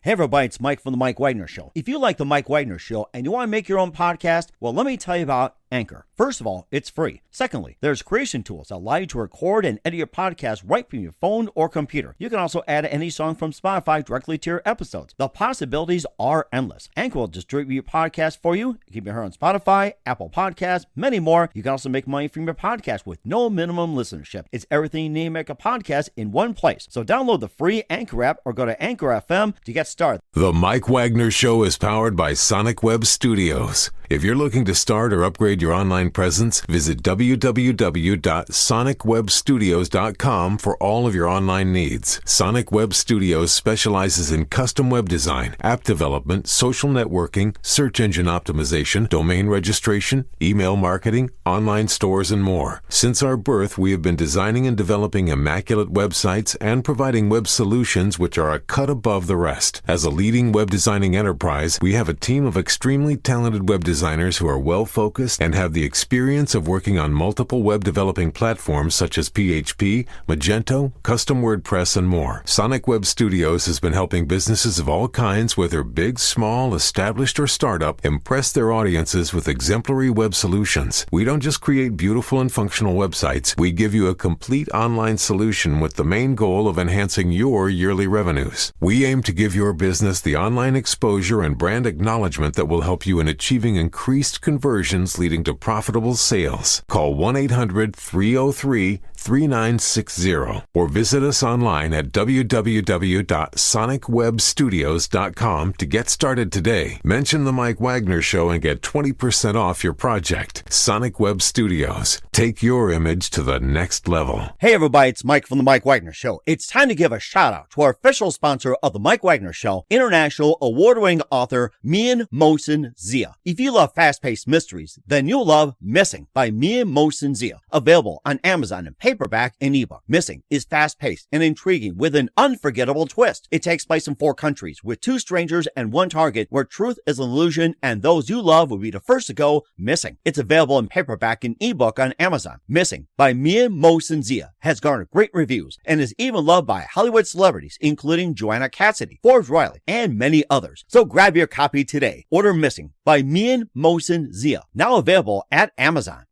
Hey everybody, it's Mike from The Mike Wagner Show. If you like The Mike Wagner Show and you want to make your own podcast, well, let me tell you about Anchor. First of all, it's free. Secondly, there's creation tools that allow you to record and edit your podcast right from your phone or computer. You can also add any song from Spotify directly to your episodes. The possibilities are endless. Anchor will distribute your podcast for you. You can be heard on Spotify, Apple Podcasts, many more. You can also make money from your podcast with no minimum listenership. It's everything you need to make a podcast in one place. So download the free Anchor app or go to Anchor FM to get started. The Mike Wagner Show is powered by Sonic Web Studios. If you're looking to start or upgrade your online presence, visit www.sonicwebstudios.com for all of your online needs. Sonic Web Studios specializes in custom web design, app development, social networking, search engine optimization, domain registration, email marketing, online stores, and more. Since our birth, we have been designing and developing immaculate websites and providing web solutions which are a cut above the rest. As a leading web designing enterprise, we have a team of extremely talented web designers who are well-focused and have the experience of working on multiple web developing platforms such as PHP, Magento, custom WordPress, and more. Sonic Web Studios has been helping businesses of all kinds, whether big, small, established, or startup, impress their audiences with exemplary web solutions. We don't just create beautiful and functional websites. We give you a complete online solution with the main goal of enhancing your yearly revenues. We aim to give your business the online exposure and brand acknowledgement that will help you in achieving increased conversions leading to profitable sales. Call 1-800-303-3960 or visit us online at www.sonicwebstudios.com to get started today. Mention The Mike Wagner Show and get 20% off your project. Sonic Web Studios. Take your image to the next level. Hey everybody, it's Mike from The Mike Wagner Show. It's time to give a shout out to our official sponsor of The Mike Wagner Show, international award-winning author Mian Mohsen Zia. If you love fast-paced mysteries, then you'll love Missing by Mian Mohsen Zia. Available on Amazon in paperback and ebook. Missing is fast-paced and intriguing with an unforgettable twist. It takes place in 4 countries with 2 strangers and 1 target where truth is an illusion and those you love will be the first to go missing. It's available in paperback and ebook on Amazon. Missing by Mian Mohsen Zia has garnered great reviews and is even loved by Hollywood celebrities including Joanna Cassidy, Forbes Riley, and many others. So grab your copy today. Order Missing by Mian Mohsen Zia, now available at Amazon.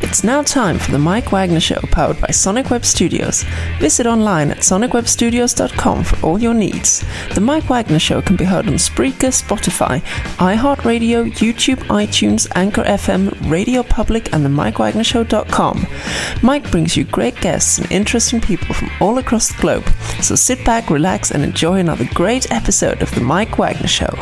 It's now time for the Mike Wagner Show, powered by Sonic Web Studios. Visit online at sonicwebstudios.com for all your needs. The Mike Wagner Show can be heard on Spreaker, Spotify, iHeartRadio, YouTube, iTunes, Anchor FM, Radio Public, and themikewagnershow.com. Mike brings you great guests and interesting people from all across the globe. So sit back, relax, and enjoy another great episode of the Mike Wagner Show.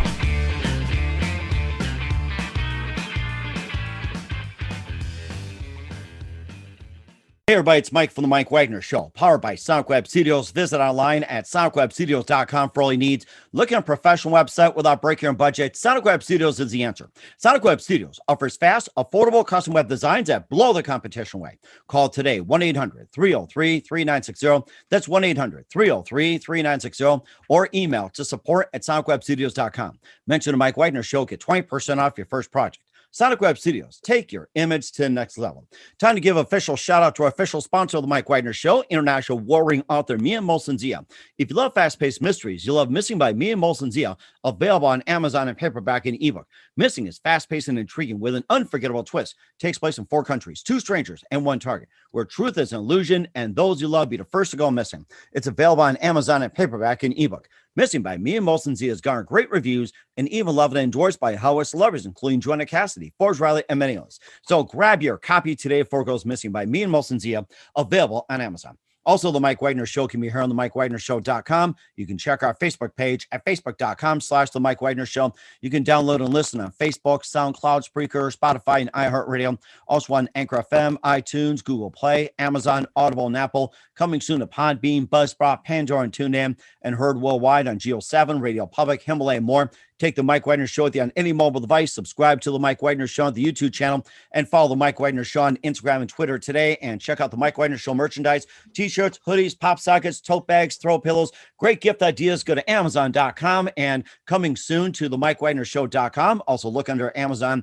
Hey everybody, it's Mike from The Mike Wagner Show, powered by Sonic Web Studios. Visit online at sonicwebstudios.com for all your needs. Looking at a professional website without breaking your budget? Sonic Web Studios is the answer. Sonic Web Studios offers fast, affordable custom web designs that blow the competition away. Call today, 1-800-303-3960. That's 1-800-303-3960. Or email to support@sonicwebstudios.com. Mention The Mike Wagner Show, get 20% off your first project. Sonic Web Studios, take your image to the next level. Time to give official shout out to our official sponsor of the Mike Wagner Show, international warring author Mian Mohsen Zia. If you love fast-paced mysteries, you'll love Missing by Mian Mohsen Zia, available on Amazon in paperback and ebook. Missing is fast-paced and intriguing with an unforgettable twist. Takes place in 4 countries, 2 strangers, and 1 target, where truth is an illusion and those you love be the first to go missing. It's available on Amazon in paperback and ebook. Missing by Mian Mohsen Zia has garnered great reviews and even loved and endorsed by Hollywood celebrities, including Joanna Cassidy, Forbes Riley, and many others. So grab your copy today before it goes missing by Mian Mohsen Zia, available on Amazon. Also, The Mike Wagner Show can be heard on themikewagnershow.com. You can check our Facebook page at facebook.com/The Mike Wagner Show. You can download and listen on Facebook, SoundCloud, Spreaker, Spotify, and iHeartRadio. Also on Anchor FM, iTunes, Google Play, Amazon, Audible, and Apple. Coming soon to Podbean, Buzzsprout, Pandora, and TuneIn, and heard worldwide on Geo 7, Radio Public, Himalaya, and more. Take the Mike Wagner Show with you on any mobile device. Subscribe to the Mike Wagner Show on the YouTube channel and follow the Mike Wagner Show on Instagram and Twitter today. And check out the Mike Wagner Show merchandise, t-shirts, hoodies, pop sockets, tote bags, throw pillows. Great gift ideas. Go to Amazon.com and coming soon to the MikeWagnerShow.com. Also look under Amazon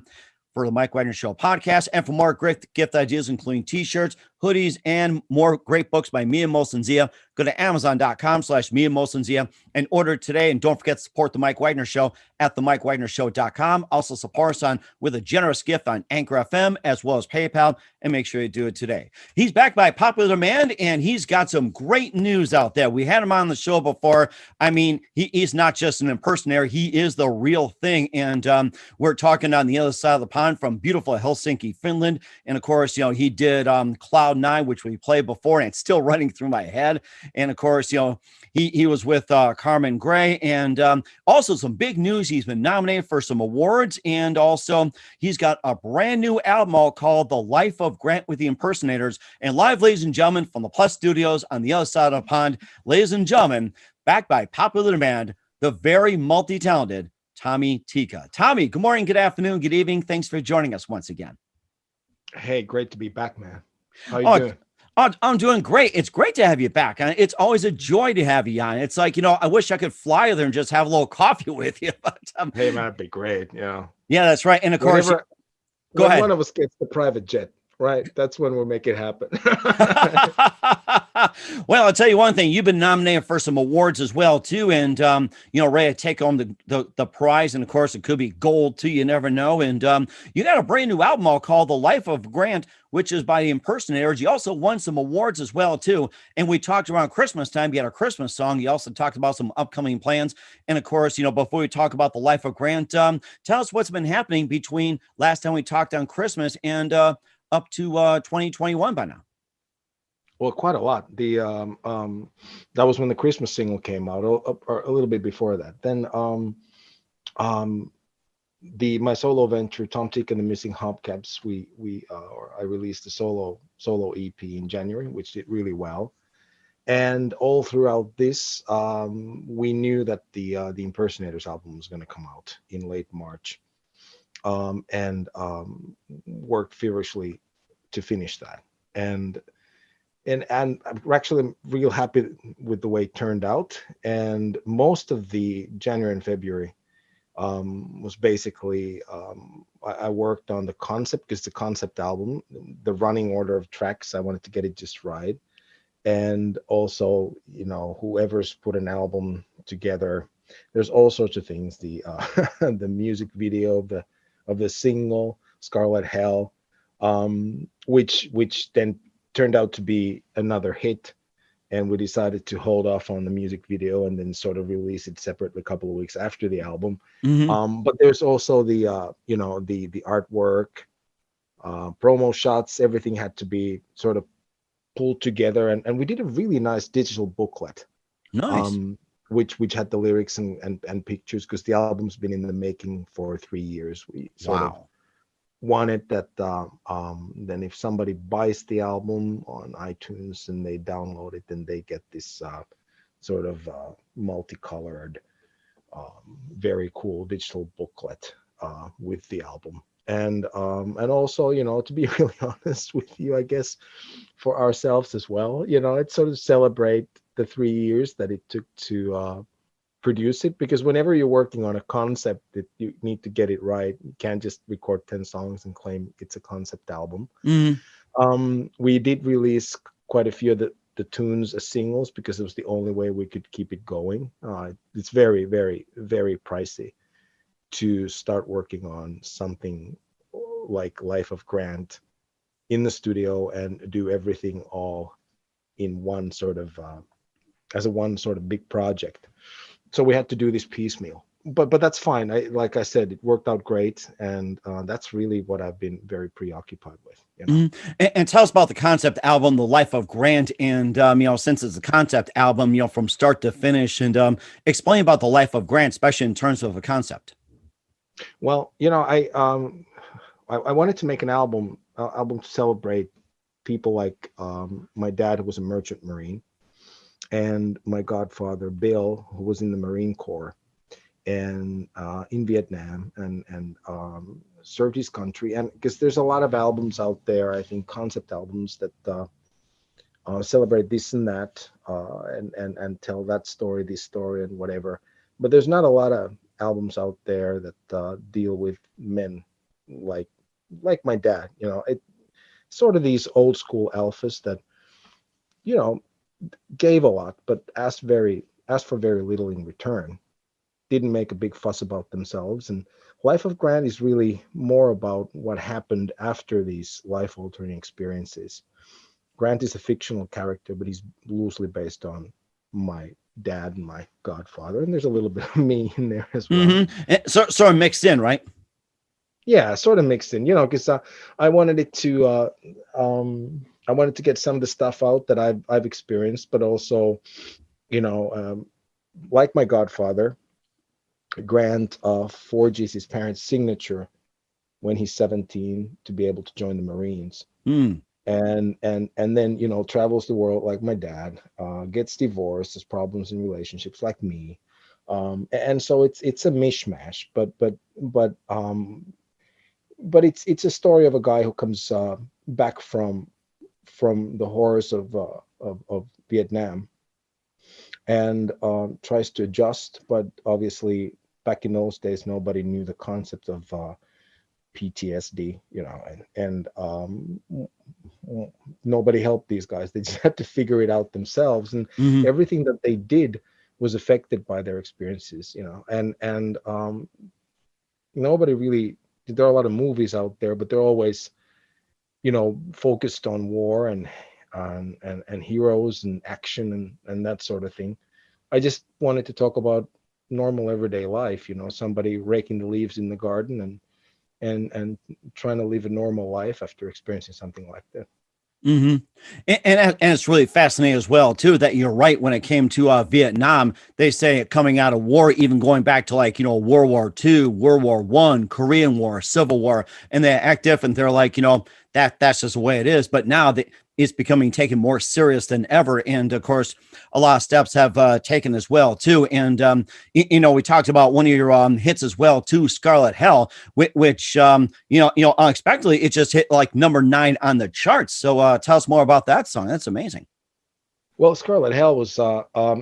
for the Mike Wagner Show podcast. And for more great gift ideas, including t-shirts, hoodies, and more great books by me and Molson Zia. Go to Amazon.com/me and Molson Zia and order today. And don't forget to support the Mike Wagner Show at themikewagnershow.com. Also support us with a generous gift on Anchor FM as well as PayPal, and make sure you do it today. He's back by popular demand, and he's got some great news out there. We had him on the show before. I mean, he's not just an impersonator. He is the real thing. And we're talking on the other side of the pond from beautiful Helsinki, Finland. And of course, he did Cloud 9, which we played before, and it's still running through my head. And of course, he was with Carmen Gray, and also some big news. He's been nominated for some awards, and also he's got a brand new album called The Life of Grant with the Impersonators. And live, ladies and gentlemen, from the Plus Studios on the other side of the pond, ladies and gentlemen, backed by popular demand, the very multi-talented Tommi Tikka. Tommy, good morning, good afternoon, good evening. Thanks for joining us once again. Hey, great to be back, man. How you doing? I'm doing great. It's great to have you back. It's always a joy to have you on. It's like, I wish I could fly there and just have a little coffee with you. But, hey, man, it'd be great. Yeah. Yeah, that's right. And of course, go ahead. One of us gets the private jet, right? That's when we'll make it happen. Well, I'll tell you one thing. You've been nominated for some awards as well, too. And, ready to take home the prize. And, of course, it could be gold, too. You never know. And you got a brand new album called The Life of Grant, which is by the Impersonators. You also won some awards as well, too. And we talked around Christmas time. You had a Christmas song. You also talked about some upcoming plans. And, of course, before we talk about The Life of Grant, tell us what's been happening between last time we talked on Christmas and up to 2021 by now. Well, quite a lot. That was when the Christmas single came out, or a little bit before that. Then my solo venture, Tommi Tikka and the Missing Hubcaps, I released a solo EP in January, which did really well. And all throughout this, we knew that the Impersonators album was going to come out in late March, and worked feverishly to finish that. And I'm actually real happy with the way it turned out. And most of the January and February was basically I worked on the concept, because the concept album, the running order of tracks, I wanted to get it just right. And also, whoever's put an album together, there's all sorts of things. The the music video of the single Scarlet Hell, which then turned out to be another hit, and we decided to hold off on the music video and then sort of release it separately a couple of weeks after the album. Mm-hmm. But there's also the artwork, promo shots. Everything had to be sort of pulled together, and we did a really nice digital booklet. Nice. Which had the lyrics and pictures, because the album's been in the making for 3 years. We sort of wanted that then if somebody buys the album on iTunes and they download it, then they get this sort of multicolored, very cool digital booklet with the album. And also, to be really honest with you, I guess for ourselves as well, it's sort of celebrate the 3 years that it took to produce it, because whenever you're working on a concept, that you need to get it right. You can't just record 10 songs and claim it's a concept album. Mm-hmm. We did release quite a few of the tunes as singles, because it was the only way we could keep it going. It's very, very, very pricey to start working on something like Life of Grant in the studio and do everything all in one sort of as a one sort of big project. So we had to do this piecemeal, but that's fine. Like I said, it worked out great, and that's really what I've been very preoccupied with. Mm-hmm. And tell us about the concept album, The Life of Grant, and since it's a concept album, from start to finish, and explain about The Life of Grant, especially in terms of a concept. Well, I wanted to make an album to celebrate people like my dad, who was a merchant marine, and my godfather Bill, who was in the Marine Corps and in Vietnam, and served his country. And because there's a lot of albums out there, I think concept albums that celebrate this and that, and tell that story, this story, and whatever. But there's not a lot of albums out there that deal with men like my dad. sort of these old school alphas that, you know, gave a lot, but asked for very little in return. Didn't make a big fuss about themselves. And Life of Grant is really more about what happened after these life-altering experiences. Grant is a fictional character, but he's loosely based on my dad and my godfather, and there's a little bit of me in there as well. So sort of mixed in, right? Yeah, sort of mixed in, because I wanted it to I wanted to get some of the stuff out that I've experienced, but also, like my godfather, Grant forges his parents' signature when he's 17 to be able to join the Marines. And then travels the world like my dad, gets divorced, has problems in relationships like me, and so it's a mishmash. But it's a story of a guy who comes back from the horrors of Vietnam and tries to adjust, but obviously back in those days nobody knew the concept of PTSD, and nobody helped these guys. They just had to figure it out themselves, and everything that they did was affected by their experiences, and nobody really. There are a lot of movies out there, but they're always, focused on war and heroes and action and that sort of thing. I just wanted to talk about normal everyday life, somebody raking the leaves in the garden and trying to live a normal life after experiencing something like that. And it's really fascinating as well too that you're right when it came to Vietnam. They say coming out of war, even going back to World War II, World War I, Korean War, Civil War, and they act different. They're like, that's just the way it is. But now it's becoming taken more serious than ever. And of course, a lot of steps have taken as well too. And we talked about one of your hits as well too, Scarlet Hell, which unexpectedly it just hit like number 9 on the charts. So tell us more about that song. That's amazing. Well, Scarlet Hell was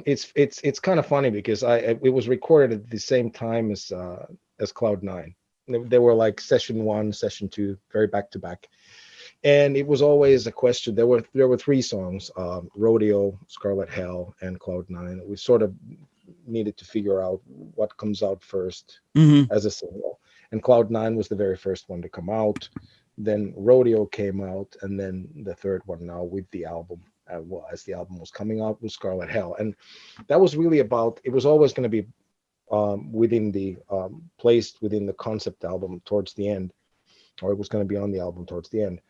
it's kind of funny because it was recorded at the same time as Cloud 9. They were like session 1, session 2, very back to back. And it was always a question. There were 3 songs, Rodeo, Scarlet Hell, and Cloud 9. We sort of needed to figure out what comes out first as a single. And Cloud 9 was the very first one to come out. Then Rodeo came out, and then the third one now with the album, as the album was coming out, was Scarlet Hell. And that was really about, it was always going to be within the placed within the concept album towards the end, or it was going to be on the album towards the end.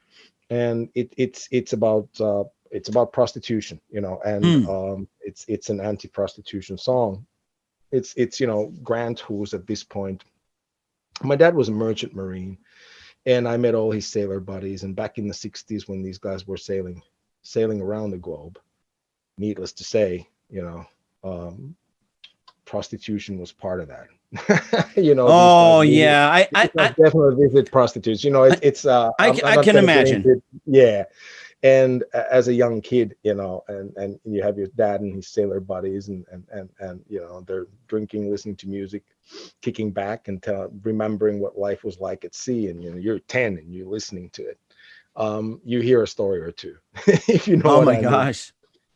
And it's about prostitution, and it's an anti-prostitution song. It's Grant, who's at this point, my dad was a merchant marine, and I met all his sailor buddies. And back in the 60s, when these guys were sailing around the globe, needless to say, prostitution was part of that. I definitely visit prostitutes. I can imagine. Yeah. And as a young kid, and you have your dad and his sailor buddies, and they're drinking, listening to music, kicking back and remembering what life was like at sea. And you're 10 and you're listening to it. You hear a story or two, if you know. Oh my gosh.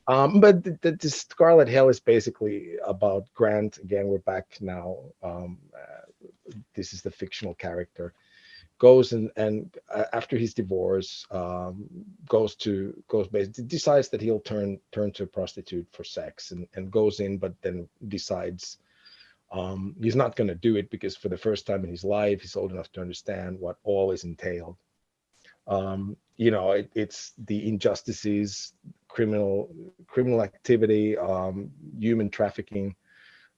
But the Scarlet Hell is basically about Grant. Again, we're back now. This is the fictional character. Goes and after his divorce, decides that he'll turn to a prostitute for sex, and goes in, but then decides he's not going to do it because for the first time in his life, he's old enough to understand what all is entailed. It's the injustices, criminal activity, human trafficking,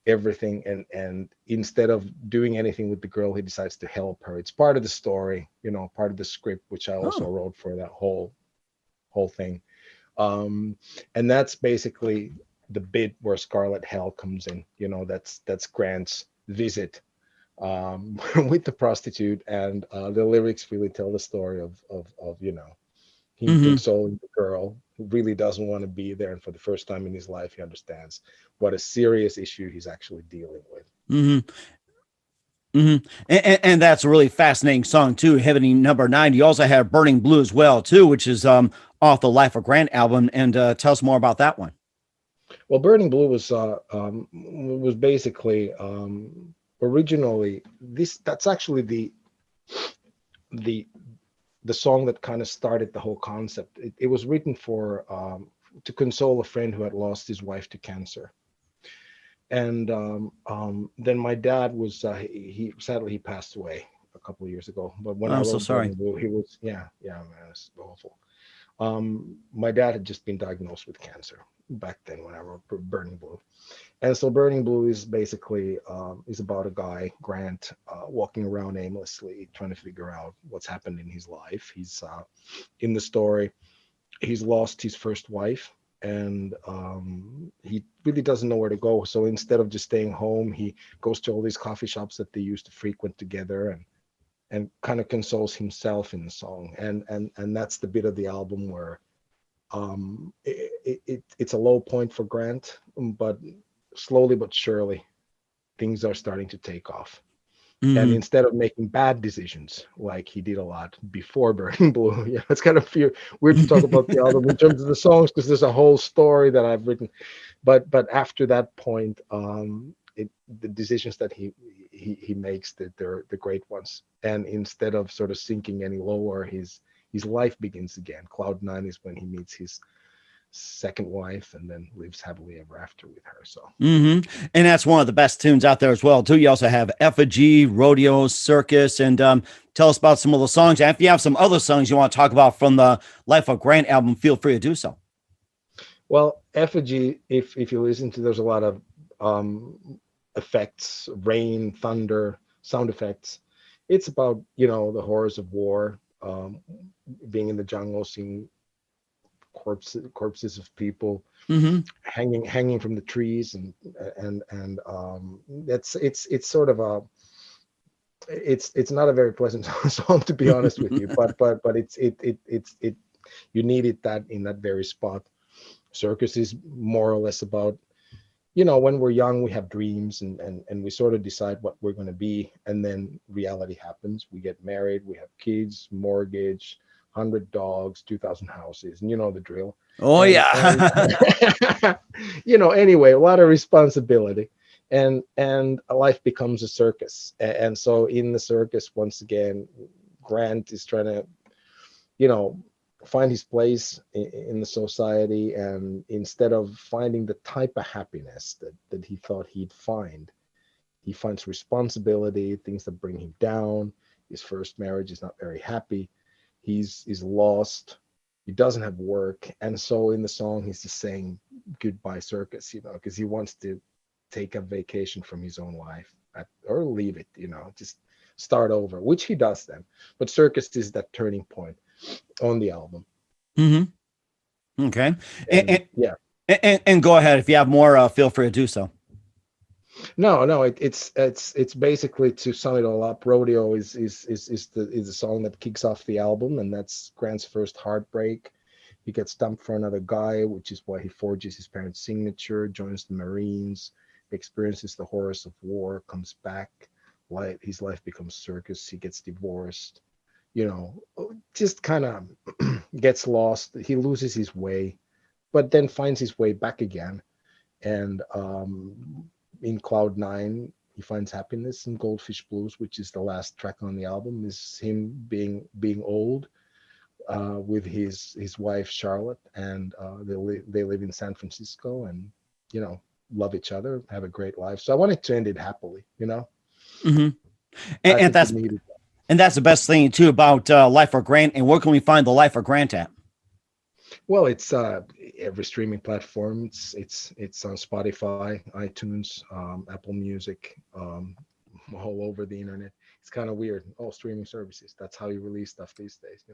everything, and instead of doing anything with the girl, he decides to help her. It's part of the story, part of the script, which I also wrote for that whole thing. And that's basically the bit where Scarlet Hell comes in. That's Grant's visit with the prostitute, and the lyrics really tell the story of he's consoling the girl who really doesn't want to be there, and for the first time in his life he understands what a serious issue he's actually dealing with. And that's a really fascinating song too, hitting number 9. You also have Burning Blue as well too, which is off the Life of Grant album. And tell us more about that one. Well, Burning Blue was basically originally that's actually the the song that kind of started the whole concept. It was written for to console a friend who had lost his wife to cancer. And then my dad was he sadly he passed away a couple of years ago. But when I I'm so wrote sorry. Burning Blue, he was man, it's awful. My dad had just been diagnosed with cancer back then when I wrote Burning Blue. And so Burning Blue is basically is about a guy, Grant, walking around aimlessly, trying to figure out what's happened in his life. He's in the story, he's lost his first wife, and he really doesn't know where to go. So instead of just staying home, he goes to all these coffee shops that they used to frequent together, and kind of consoles himself in the song. And that's the bit of the album where it's a low point for Grant, but slowly but surely things are starting to take off. And Mhm. instead of making bad decisions like he did a lot before Burning Blue, it's kind of weird to talk about the album in terms of the songs, because there's a whole story that I've written. But after that point, the decisions that he makes, that they're the great ones. And instead of sort of sinking any lower, his life begins again. Cloud 9 is when he meets his second wife and then lives happily ever after with her. So And that's one of the best tunes out there as well too. You also have Effigy, Rodeo, Circus, and tell us about some of the songs. And if you have some other songs you want to talk about from the Life of Grant album, feel free to do so. well, Effigy, if you listen to, there's a lot of effects, rain, thunder, sound effects. It's about the horrors of war, being in the jungle, seeing corpses of people Mm-hmm. hanging from the trees, and it's sort of a it's not a very pleasant song, to be honest with you, but it's you need it that in that very spot. Circus is more or less about, when we're young, we have dreams, and we sort of decide what we're going to be, and then reality happens. We get married, we have kids, mortgage, 100 dogs, 2,000 houses, and you know the drill. Oh And yeah. anyway, a lot of responsibility, and life becomes a circus. And so in the circus, once again, Grant is trying to, you know find his place in the society, and instead of finding the type of happiness that he thought he'd find, he finds responsibility, things that bring him down. His first marriage is not very happy. He's lost. He doesn't have work, and so in the song he's just saying goodbye circus, because he wants to take a vacation from his own life, or leave it, just start over, which he does then. But circus is that turning point on the album. Mm-hmm. Okay. And yeah, And go ahead. If you have more, feel free to do so. no, it's basically, to sum it all up, Rodeo is the song that kicks off the album, and that's Grant's first heartbreak. He gets dumped for another guy, which is why he forges his parents' signature, joins the Marines, experiences the horrors of war, comes back, his life becomes circus. He gets divorced, just kind of gets lost. He loses his way, but then finds his way back again. And in Cloud 9, he finds happiness. In Goldfish Blues, which is the last track on the album, is him being old, with his wife Charlotte, and they live in San Francisco, and love each other, have a great life. So I wanted to end it happily. Mm-hmm. I And think that's it needed. and that's the best thing too about Life of Grant. And where can we find the Life of Grant at? Well, it's every streaming platform. It's on Spotify, iTunes, Apple Music, all over the internet. It's kind of weird. All streaming services. That's how you release stuff these days.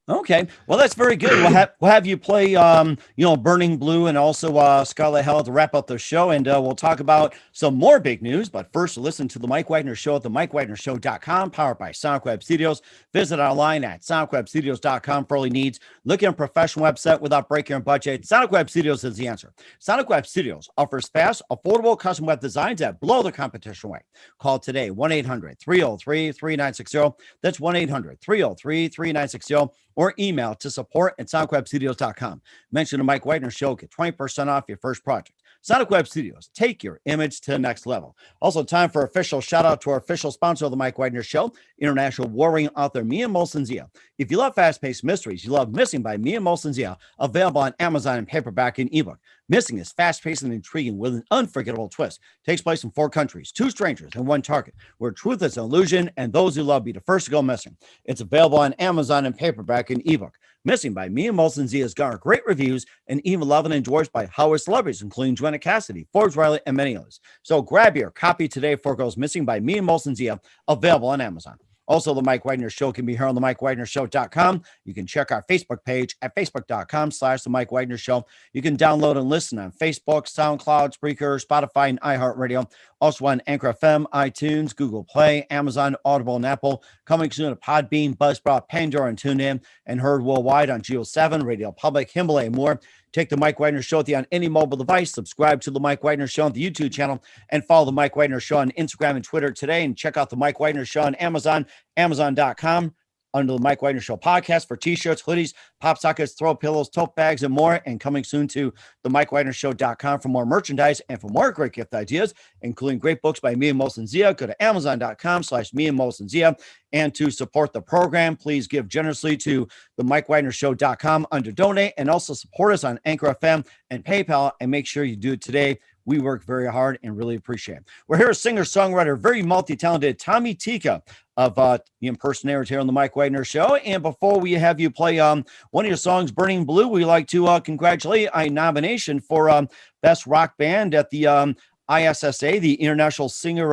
Okay, well that's very good. We'll have you play, Burning Blue and also Scarlet Hell to wrap up the show, and we'll talk about some more big news. But first, listen to the Mike Wagner Show at the MikeWagnerShow.com, powered by Sonic Web Studios. Visit online at SonicWebStudios.com for all your needs. Look at a professional website without breaking your budget. Sonic Web Studios is the answer. Sonic Web Studios offers fast, affordable custom web designs that blow the competition away. Call today 1-800-303-3960. That's 1-800-303-3960. Or email to support@sonicwebstudios.com. Mention the Mike Wagner Show, get 20% off your first project. Sonic Web Studios, take your image to the next level. Also, time for official shout out to our official sponsor of the Mike Wagner Show, international warring author Mia Molson-Zia. If you love fast-paced mysteries, you love Missing by Mia Molson-Zia, available on Amazon in paperback and ebook. Missing is fast-paced and intriguing with an unforgettable twist. Takes place in 4 countries, 2 strangers, and 1 target, where truth is an illusion and those who love be the first to go missing. It's available on Amazon in paperback and ebook. Missing by Mia Molson-Zia has garnered great reviews and even loved and enjoyed by Hollywood celebrities, including Joanna Cassidy, Forbes Riley, and many others. So grab your copy today before it goes missing by Mia Molson-Zia, available on Amazon. Also, the Mike Wagner Show can be heard on the MikeWagnerShow.com. You can check our Facebook page at Facebook.com/the Mike Wagner Show. You can download and listen on Facebook, SoundCloud, Spreaker, Spotify, and iHeartRadio. Also on Anchor FM, iTunes, Google Play, Amazon, Audible, and Apple. Coming soon to Podbean, Buzzsprout, Pandora, and TuneIn, and heard worldwide on Geo 7, Radio Public, Himalaya, and more. Take the Mike Wagner Show with you on any mobile device. Subscribe to the Mike Wagner Show on the YouTube channel, and follow the Mike Wagner Show on Instagram and Twitter today. And check out the Mike Wagner Show on Amazon, Amazon.com, under the Mike Wagner Show podcast for t-shirts, hoodies, pop sockets, throw pillows, tote bags, and more. And coming soon to the MikeWagnerShow.com for more merchandise and for more great gift ideas, including great books by Mia Molson-Zia. Go to Amazon.com/Mia Molson-Zia. And to support the program, please give generously to the MikeWagnerShow.com under donate, and also support us on Anchor FM and PayPal, and make sure you do it today. We work very hard and really appreciate it. We're here, a singer-songwriter, very multi-talented Tommi Tikka of the impersonator here on the Mike Wagner Show. And before we have you play one of your songs, Burning Blue, we'd like to congratulate a nomination for Best Rock Band at the ISSA, the International Singer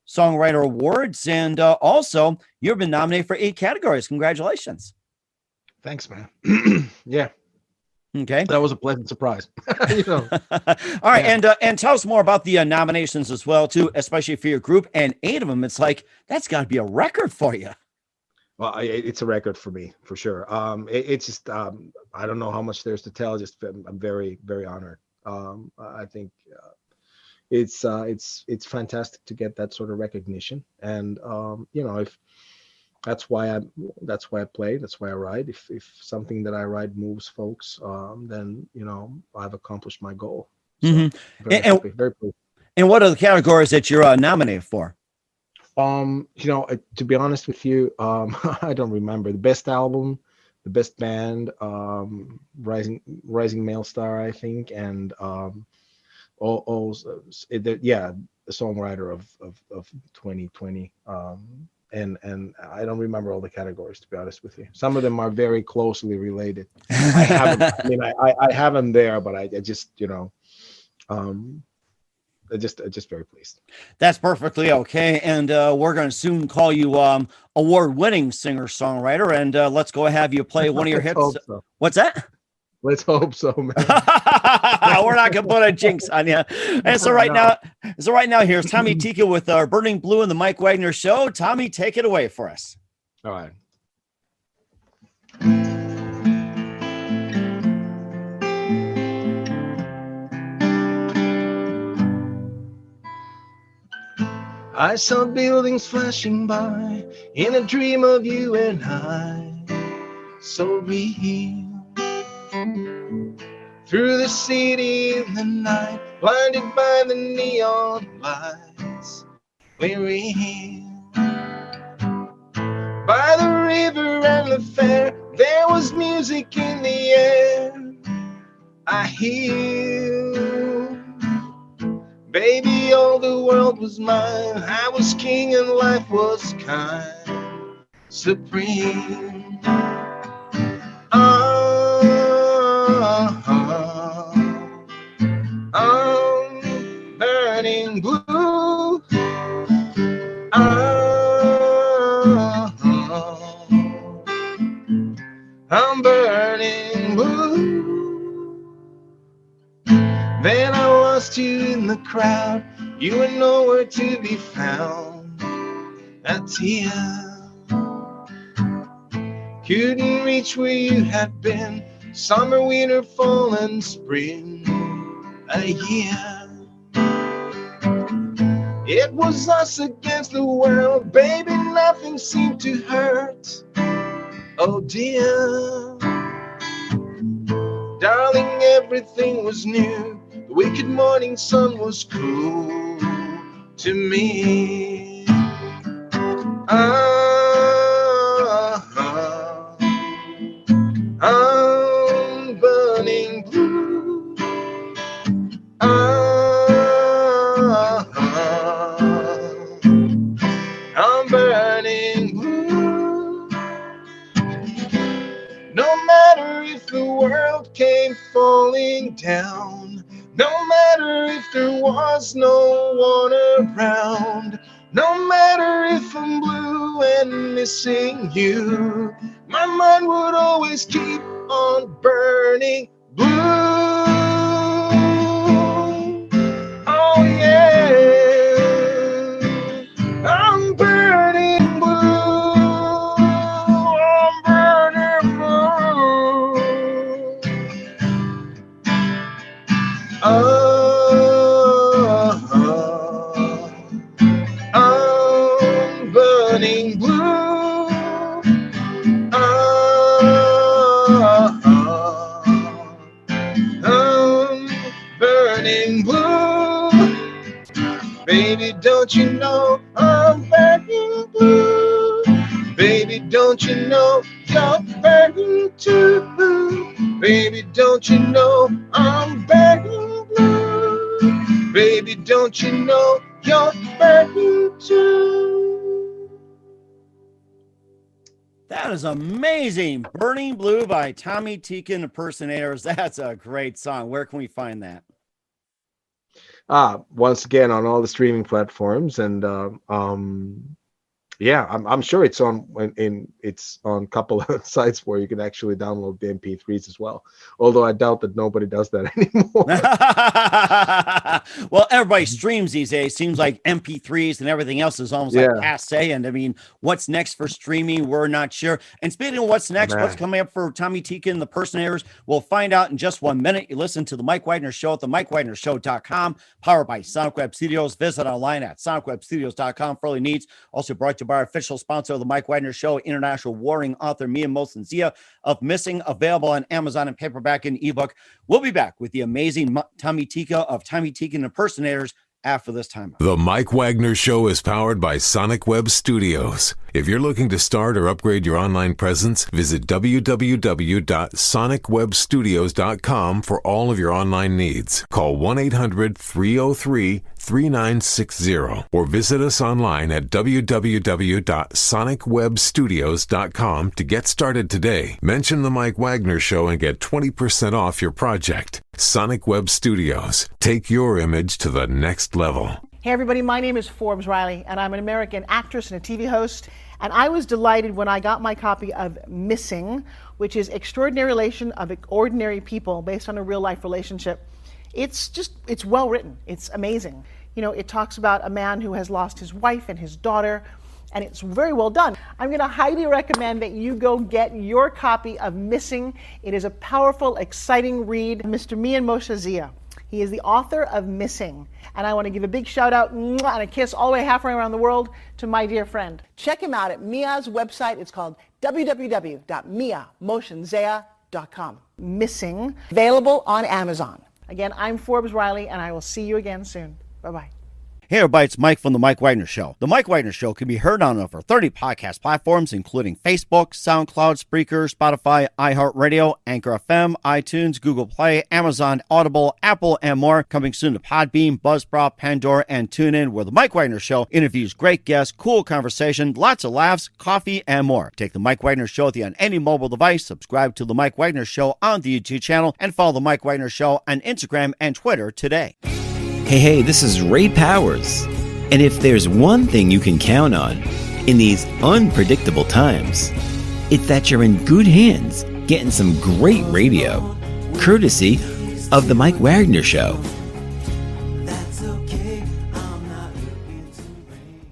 Songwriter Awards. And also, you've been nominated for 8 categories. Congratulations. Thanks, man. Yeah. Okay. That was a pleasant surprise. All right. Yeah. And tell us more about the nominations as well, too, especially for your group. And 8 of them, it's like, that's got to be a record for you. Well, it's a record for me, for sure. It's just, I don't know how much there's to tell. Just, I'm very, very honored. I think it's fantastic to get that sort of recognition. And, if that's why I play. That's why I write. If something that I write moves folks, then I've accomplished my goal. So very happy, very pleased. And what are the categories that you're nominated for? To be honest with you, I don't remember. The best album, the best band, rising male star, I think, and the songwriter of 2020. And I don't remember all the categories, to be honest with you. Some of them are very closely related. I have them there, but I just very pleased. That's perfectly okay. And we're going to soon call you award-winning singer-songwriter. And let's go have you play one of your hits. So. What's that? Let's hope so, man. We're not gonna put a jinx on you. And so right now, here's Tommi Tikka with Burning Blue in the Mike Wagner Show. Tommi, take it away for us. All right. I saw buildings flashing by in a dream of you and I, so real. Through the city in the night, blinded by the neon lights, we're real. By the river and the fair, there was music in the air. I hear, baby, all the world was mine. I was king and life was kind, supreme. I'm burning blue. lost you in the crowd. You were nowhere to be found. Tia. Couldn't reach where you had been. Summer, winter, fall, and spring. A year. It was us against the world. Baby, nothing seemed to hurt. Oh dear. Darling, everything was new. The wicked morning sun was cool to me. I'm burning blue. I'm burning blue. No matter if the world came falling down, no matter if there was no one around, no matter if I'm blue and missing you, my mind would always keep on burning blue. Oh yeah, I'm burning blue. I'm burning blue. I'm burning blue. I'm burning blue. Baby, don't you know I'm burning blue? Baby, don't you know you're burning too? Baby, don't you know I'm burning blue? Baby, don't you know you're burning too? That is amazing. Burning Blue by Tommi Tikka and Impersonators. That's a great song. Where can we find that? Once again on all the streaming platforms, and yeah, I'm sure it's on it's on a couple of sites where you can actually download the MP3s as well. Although I doubt that nobody does that anymore. Well, everybody streams these days. Seems like MP3s and everything else is almost like passe. And I mean, what's next for streaming? We're not sure. And speaking of what's next, what's coming up for Tommi Tikka and the Impersonators, we'll find out in just 1 minute. You listen to the Mike Wagner Show at the MikeWagnerShow.com, powered by Sonic Web Studios. Visit online at SonicWebStudios.com for all your needs. Also brought to you by our official sponsor of the Mike Wagner Show, international warring author Mia Mosensia of Missing, available on Amazon and paperback and ebook. We'll be back with the amazing Tommi Tikka of Tommi Tikka and Impersonators after this time. The Mike Wagner Show is powered by Sonic Web Studios. If you're looking to start or upgrade your online presence, visit www.sonicwebstudios.com for all of your online needs. Call 1-800-303-3960 or visit us online at www.sonicwebstudios.com to get started today. Mention the Mike Wagner Show and get 20% off your project. Sonic Web Studios. Take your image to the next level. Hey everybody, my name is Forbes Riley, and I'm an American actress and a TV host. And I was delighted when I got my copy of Missing, which is Extraordinary Relation of Ordinary People based on a real life relationship. It's well written. It's amazing. You know, it talks about a man who has lost his wife and his daughter, and it's very well done. I'm going to highly recommend that you go get your copy of Missing. It is a powerful, exciting read. Mr. Mian Moshazia. He is the author of Missing. And I want to give a big shout out and a kiss all the way halfway around the world to my dear friend. Check him out at Mia's website. It's called www.miamoshenzea.com. Missing, available on Amazon. Again, I'm Forbes Riley, and I will see you again soon. Bye-bye. Hey everybody, it's Mike from The Mike Wagner Show. The Mike Wagner Show can be heard on over 30 podcast platforms, including Facebook, SoundCloud, Spreaker, Spotify, iHeartRadio, Anchor FM, iTunes, Google Play, Amazon, Audible, Apple, and more. Coming soon to Podbean, Buzzsprout, Pandora, and TuneIn, where The Mike Wagner Show interviews great guests, cool conversation, lots of laughs, coffee, and more. Take The Mike Wagner Show with you on any mobile device. Subscribe to The Mike Wagner Show on the YouTube channel, and follow The Mike Wagner Show on Instagram and Twitter today. Hey, this is Ray Powers. And if there's one thing you can count on in these unpredictable times, it's that you're in good hands getting some great radio, courtesy of The Mike Wagner Show. okay. I'm not looking to rain.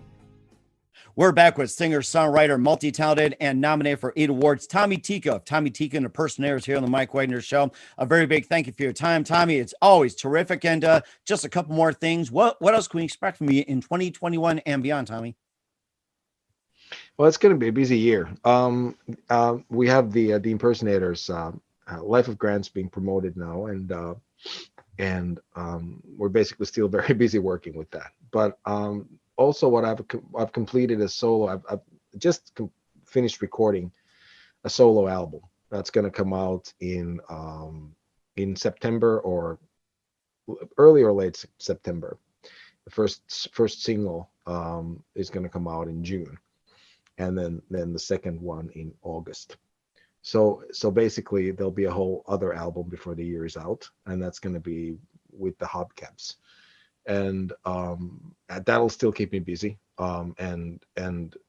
We're back with singer, songwriter, multi-talented, and nominated for 8 awards, Tommi Tikka of Tommi Tikka and the Impersonators here on the Mike Wagner Show. A very big thank you for your time, Tommi. It's always terrific. And just a couple more things. What else can we expect from you in 2021 and beyond, Tommi? Well, it's going to be a busy year. We have the Impersonators Life of Grants being promoted now, and we're basically still very busy working with that. But also, what I've completed a solo. I've just finished recording a solo album that's going to come out in September or early or late September. The first single is going to come out in June, and then the second one in August. So basically there'll be a whole other album before the year is out, and that's going to be with the Hubcaps, and that'll still keep me busy. And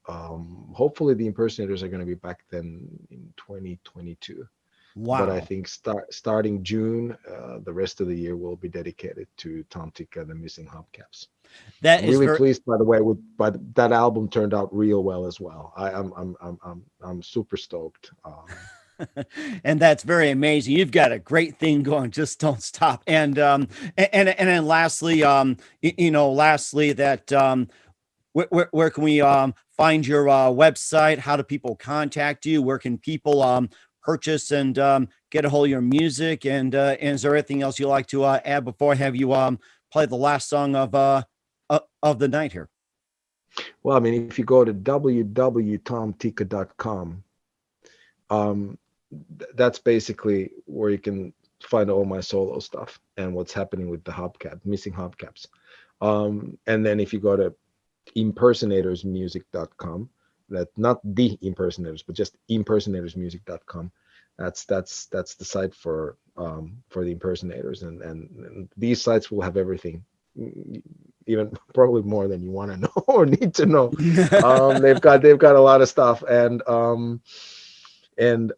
hopefully the Impersonators are going to be back then in 2022. Wow. But I think starting June, the rest of the year will be dedicated to Tommi Tikka and the Missing Hubcaps. That I'm is really pleased, by the way, that album turned out real well as well. I'm super stoked. And that's very amazing. You've got a great thing going. Just don't stop. And then lastly, that where can we find your website? How do people contact you? Where can people purchase and get a hold of your music? And is there anything else you'd like to add before I have you play the last song of the night here? Well, I mean, if you go to www.tomtikka.com, that's basically where you can find all my solo stuff and what's happening with the Missing Hubcaps. And then if you go to impersonatorsmusic.com, that not the Impersonators, but just impersonatorsmusic.com, that's the site for the Impersonators, and these sites will have everything, even probably more than you want to know or need to know. They've got a lot of stuff, and then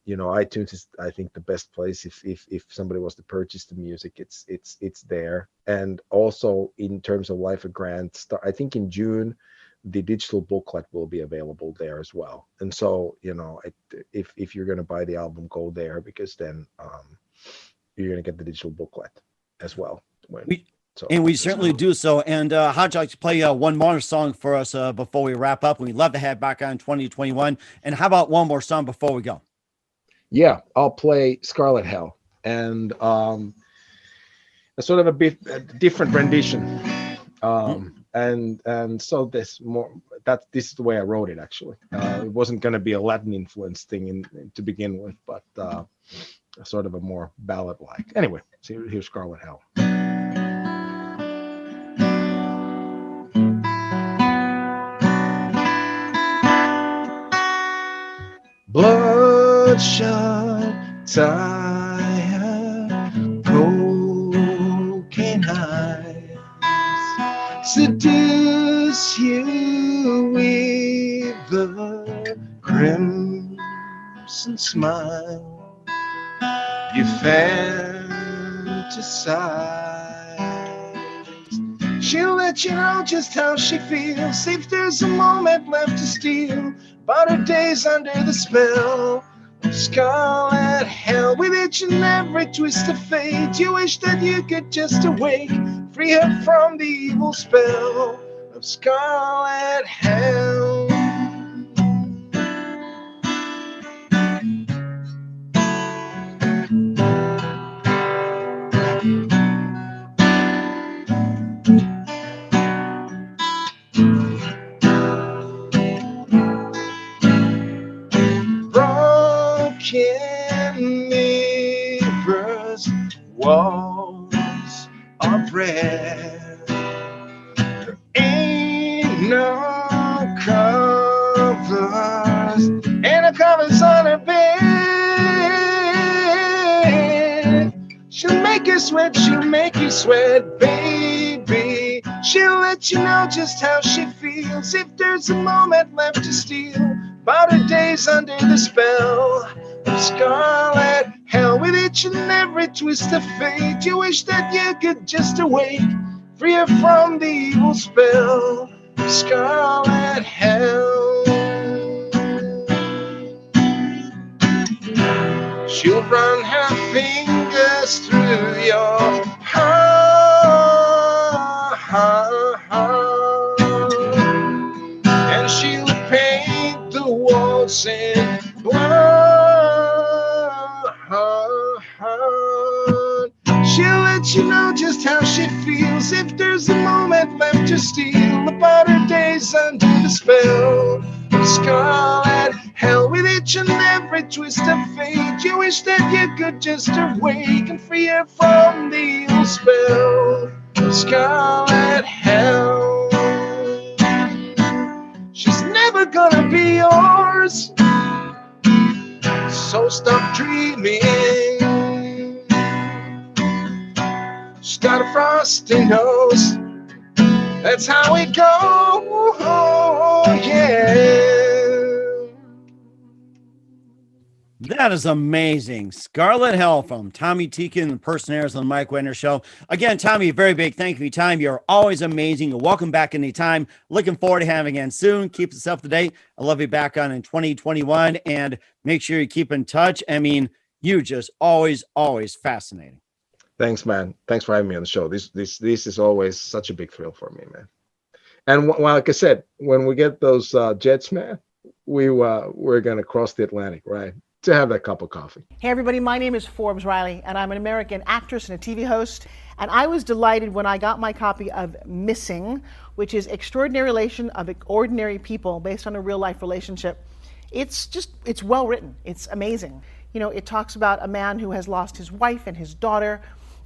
iTunes is, I think, the best place if somebody wants to purchase the music. It's there. And also in terms of Life of Grant, I think in June the digital booklet will be available there as well. And so, if you're going to buy the album, go there, because then you're going to get the digital booklet as well. We certainly do so. And how'd you like to play one more song for us before we wrap up? We'd love to have back on 2021. And how about one more song before we go? Yeah, I'll play Scarlet Hell, and a sort of a different rendition. And so this is the way I wrote it, actually. It wasn't going to be a Latin influence thing to begin with, but sort of a more ballad-like. Anyway, so here's Scarlet Hell. Bloodshot, tired, broken eyes seduce you with the crimson smile. You fantasize. She'll let you know just how she feels if there's a moment left to steal. About her days under the spell of scarlet hell, with each and every twist of fate, you wish that you could just awake, free her from the evil spell of scarlet hell. Mirrors, walls are red. There ain't no covers, on her bed. She'll make you sweat, she'll make you sweat, baby. She'll let you know just how she feels if there's a moment left to steal. About her days under the spell Scarlet, hell with each and every twist of fate. You wish that you could just awake, free from the evil spell. Scarlet hell. She'll run her fingers through your heart, and she'll paint the walls in blood. She'll let you know just how she feels if there's a moment left to steal about her days under the spell of Scarlet hell. With each and every twist of fate, you wish that you could just awake and free her from the evil spell of Scarlet hell. She's never gonna be yours, so stop dreaming. She's got a frosty nose, that's how we go, yeah. That is amazing. Scarlet Hell from Tommi Tikka and the Impersonators on the Mike Wagner Show. Again, Tommy, very big thank you for your time. You're always amazing. You're welcome back anytime. Looking forward to having you again soon. Keep us up to date. I love you back on in 2021, and make sure you keep in touch. I mean, you just always fascinating. Thanks, man. Thanks for having me on the show. This is always such a big thrill for me, man. And like I said, when we get those jets, man, we're gonna cross the Atlantic, right, to have that cup of coffee. Hey everybody, my name is Forbes Riley, and I'm an American actress and a TV host. And I was delighted when I got my copy of Missing, which is Extraordinary Relation of Ordinary People based on a real life relationship. It's well written. It's amazing. You know, it talks about a man who has lost his wife and his daughter,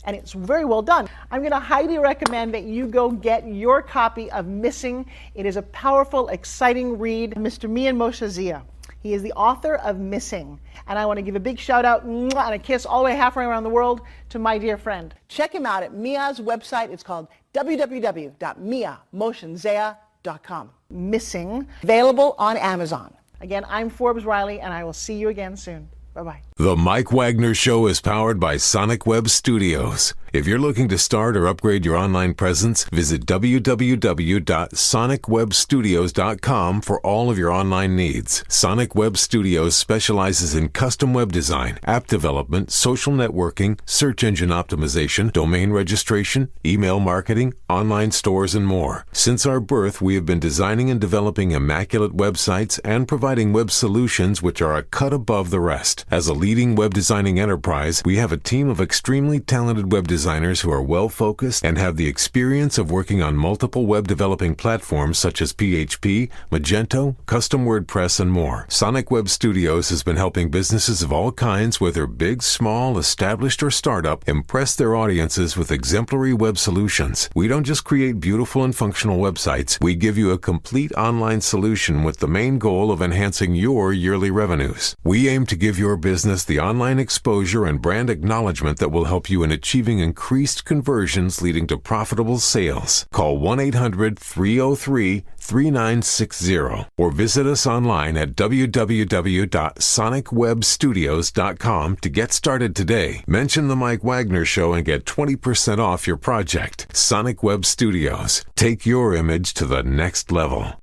and it's very well done. I'm going to highly recommend that you go get your copy of Missing. It is a powerful, exciting read. Mr. Mian Moshe Zia. He is the author of Missing. And I want to give a big shout out and a kiss all the way halfway around the world to my dear friend. Check him out at Mia's website. It's called www.miamotionsea.com. Missing, available on Amazon. Again, I'm Forbes Riley, and I will see you again soon. Bye-bye. The Mike Wagner Show is powered by Sonic Web Studios. If you're looking to start or upgrade your online presence, visit www.sonicwebstudios.com for all of your online needs. Sonic Web Studios specializes in custom web design, app development, social networking, search engine optimization, domain registration, email marketing, online stores, and more. Since our birth, we have been designing and developing immaculate websites and providing web solutions which are a cut above the rest. As a leading web designing enterprise, we have a team of extremely talented web designers who are well-focused and have the experience of working on multiple web developing platforms such as PHP, Magento, custom WordPress, and more. Sonic Web Studios has been helping businesses of all kinds, whether big, small, established, or startup, impress their audiences with exemplary web solutions. We don't just create beautiful and functional websites, we give you a complete online solution with the main goal of enhancing your yearly revenues. We aim to give your business the online exposure and brand acknowledgement that will help you in achieving increased conversions leading to profitable sales. Call 1-800-303-3960 or visit us online at www.sonicwebstudios.com to get started today. Mention the Mike Wagner Show and get 20% off your project. Sonic Web Studios. Take your image to the next level.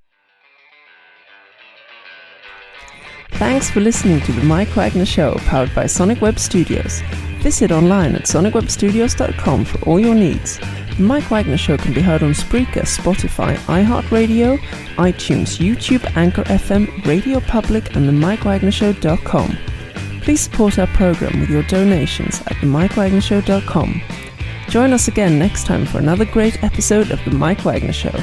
Thanks for listening to the Mike Wagner Show, powered by Sonic Web Studios. Visit online at sonicwebstudios.com for all your needs. The Mike Wagner Show can be heard on Spreaker, Spotify, iHeartRadio, iTunes, YouTube, Anchor FM, Radio Public, and themikewagnershow.com. Please support our program with your donations at themikewagnershow.com. Join us again next time for another great episode of The Mike Wagner Show.